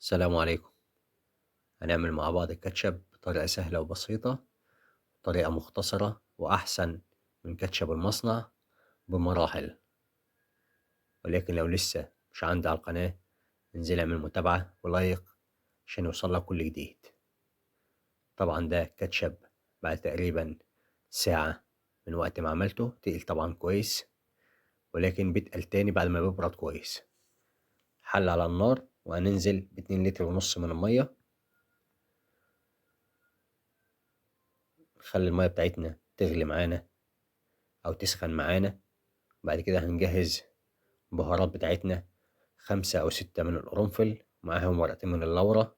السلام عليكم. هنعمل مع بعض الكاتشب بطريقة سهلة وبسيطة، طريقة مختصرة وأحسن من كاتشب المصنع بمراحل. ولكن لو لسه مش عندي على القناة، انزل اعمل متابعة ولايك عشان يوصلك كل جديد. طبعا ده كاتشب بعد تقريبا ساعة من وقت ما عملته تقيل طبعا كويس، ولكن بيتقل تاني بعد ما بيبرد كويس. حل على النار وهننزل ب2 لتر ونص من المية. نخلي المية بتاعتنا تغلي معانا أو تسخن معانا. بعد كده هنجهز البهارات بتاعتنا، 5 أو 6 من القرنفل معاهم ورقتين من اللورة.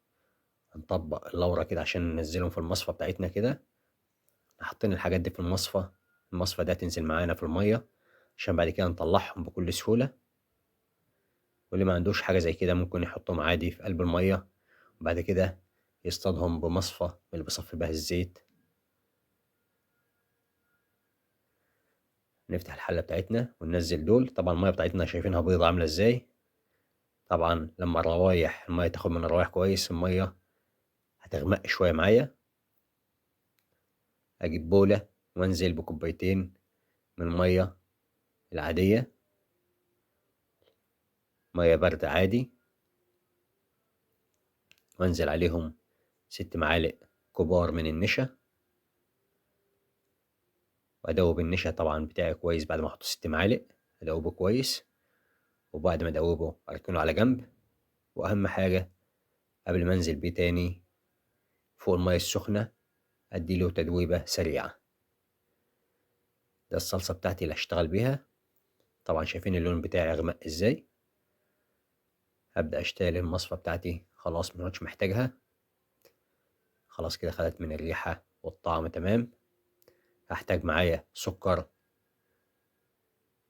هنطبق اللورة كده عشان ننزلهم في المصفى بتاعتنا كده. حاطين الحاجات دي في المصفى ده تنزل معانا في المية عشان بعد كده نطلعهم بكل سهولة. واللي ما عندوش حاجة زي كده ممكن يحطهم عادي في قلب المية، وبعد كده يصطادهم بمصفى اللي بيصفي بها الزيت. نفتح الحلة بتاعتنا وننزل دول. طبعا المية بتاعتنا شايفينها بيضة عاملة ازاي. طبعا لما المية تاخد من الروايح كويس، المية هتغمق شوية معايا. أجيب بولة وأنزل بكوبايتين من المية العادية، مية باردة عادي، وأنزل عليهم 6 معالق كبار من النشا، وأدوب النشا طبعا بتاعي كويس. بعد ما أحط 6 معالق أدوبه كويس، وبعد ما أدوبه أركنه على جنب. وأهم حاجة قبل ما أنزل بيه تاني فوق المية السخنة أديله تدويبة سريعة. ده الصلصة بتاعتي اللي هشتغل بيها. طبعا شايفين اللون بتاعي أغمق إزاي. هبدأ أشتغل المصفى بتاعتي، خلاص مش محتاجها، خلاص كده خدت من الريحة والطعم تمام. هحتاج معايا سكر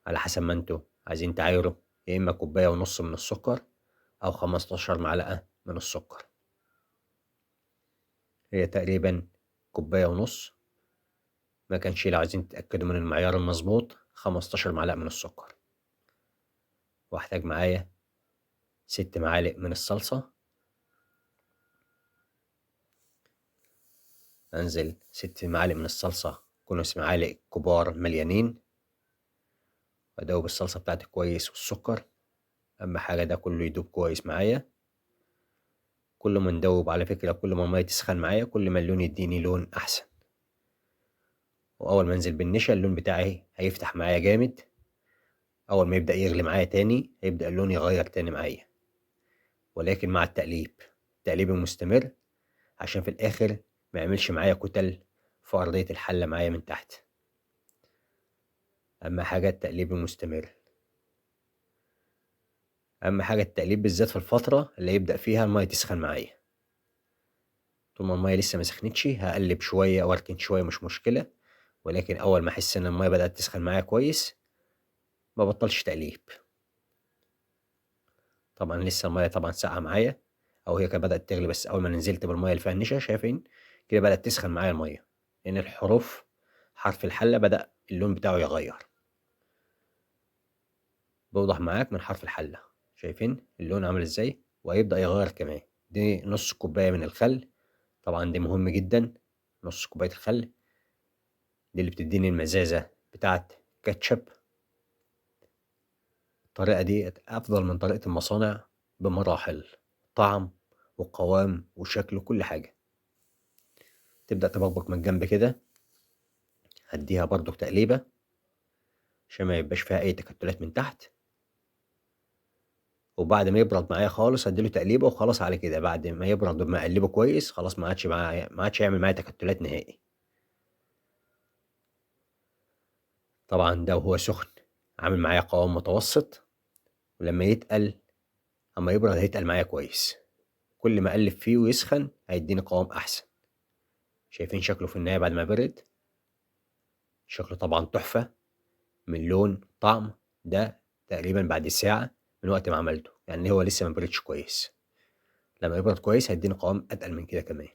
على حسب ما انتوا عايزين تعايروا، يا اما كوباية ونص من السكر او 15 معلقة من السكر. هي تقريبا كوباية ونص، ما كانش لو عايزين تتأكدوا من المعيار المظبوط 15 معلقة من السكر. واحتاج معايا 6 معالق من الصلصة. انزل 6 معالق من الصلصة يكونوا 6 معالق كبار مليانين، وادوب الصلصة بتاعتي كويس والسكر. اهم حاجة ده كله يدوب كويس معايا. كل ما ندوب على فكرة، كل ما المية تسخن معايا كل ما اللون يديني لون احسن. واول ما انزل بالنشا اللون بتاعي هيفتح معايا جامد. اول ما يبدأ يغلي معايا تاني هيبدأ اللون يغير تاني معايا، ولكن مع التقليب المستمر عشان في الاخر ما يعملش معايا كتل في ارضية الحلة معايا من تحت. اهم حاجة التقليب المستمر. اهم حاجة التقليب بالذات في الفترة اللي يبدأ فيها المية تسخن معايا. طول ما المية لسه ما سخنتش هقلب شوية او اركن شوية مش مشكلة، ولكن اول ما احس ان المية بدأت تسخن معايا كويس ما بطلش تقليب. طبعا لسه المية طبعا ساقعة معايا، او هي كانت بدأت تغلي، بس اول ما نزلت بالمية اللي فيها النشا شايفين كده بدأت تسخن معايا المية، لان حرف الحلة بدأ اللون بتاعه يغير. بوضح معاك من حرف الحلة، شايفين اللون عامل ازاي، وهيبدأ يغير كمان. دي نص كوباية من الخل، طبعا دي مهم جدا. نص كوباية الخل دي اللي بتديني المزازة بتاعت كاتشب. الطريقة دي افضل من طريقة المصانع بمراحل، طعم وقوام وشكل وكل حاجة. تبدأ تبقبق من الجنب كده، هديها برضو تقليبة عشان ما يبقاش فيها اي تكتلات من تحت. وبعد ما يبرد معايا خالص هديله تقليبة وخلاص. على كده بعد ما يبرد وما اقلبه كويس خلاص ما عادش يعمل معايا تكتلات نهائي. طبعا ده وهو سخن عامل معايا قوام متوسط، ولما يتقل اما يبرد هيتقل معايا كويس. كل ما اقلب فيه ويسخن هيديني قوام احسن. شايفين شكله في النهاية بعد ما برد؟ شكله طبعا تحفة من لون طعم. ده تقريبا بعد ساعة من وقت ما عملته، يعني هو لسه ما بردش كويس. لما يبرد كويس هيديني قوام اتقل من كده كمان.